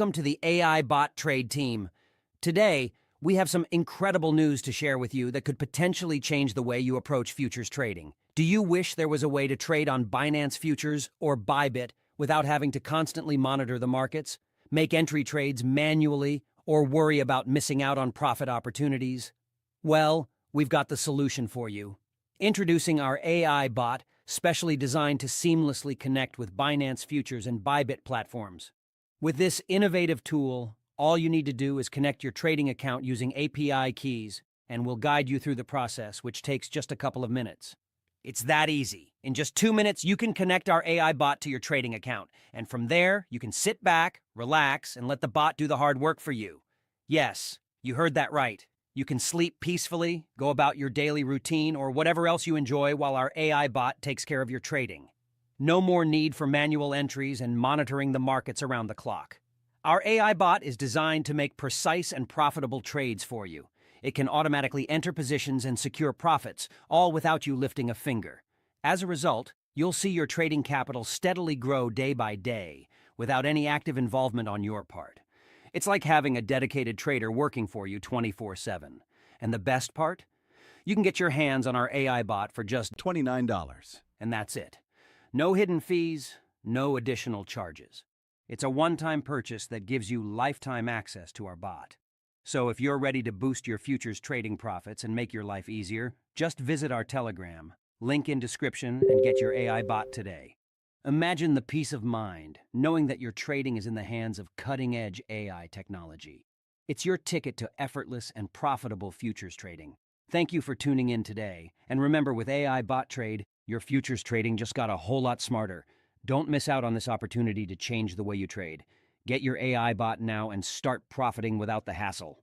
Welcome to the AI Bot Trade team. Today, we have some incredible news to share with you that could potentially change the way you approach futures trading. Do you wish there was a way to trade on Binance Futures or Bybit without having to constantly monitor the markets, make entry trades manually, or worry about missing out on profit opportunities? Well, we've got the solution for you. Introducing our AI bot, specially designed to seamlessly connect with Binance Futures and Bybit platforms. With this innovative tool, all you need to do is connect your trading account using API keys, and we'll guide you through the process, which takes just a couple of minutes. It's that easy. In just 2 minutes, you can connect our AI bot to your trading account, and from there, you can sit back, relax, and let the bot do the hard work for you. Yes, you heard that right. You can sleep peacefully, go about your daily routine, or whatever else you enjoy while our AI bot takes care of your trading. No more need for manual entries and monitoring the markets around the clock. Our AI bot is designed to make precise and profitable trades for you. It can automatically enter positions and secure profits, all without you lifting a finger. As a result, you'll see your trading capital steadily grow day by day, without any active involvement on your part. It's like having a dedicated trader working for you 24/7. And the best part? You can get your hands on our AI bot for just $29. and that's it. No hidden fees, no additional charges. It's a one-time purchase that gives you lifetime access to our bot. So if you're ready to boost your futures trading profits and make your life easier, just visit our Telegram, link in description, and get your AI bot today. Imagine the peace of mind, knowing that your trading is in the hands of cutting-edge AI technology. It's your ticket to effortless and profitable futures trading. Thank you for tuning in today. And remember, with AI Bot Trade, your futures trading just got a whole lot smarter. Don't miss out on this opportunity to change the way you trade. Get your AI bot now and start profiting without the hassle.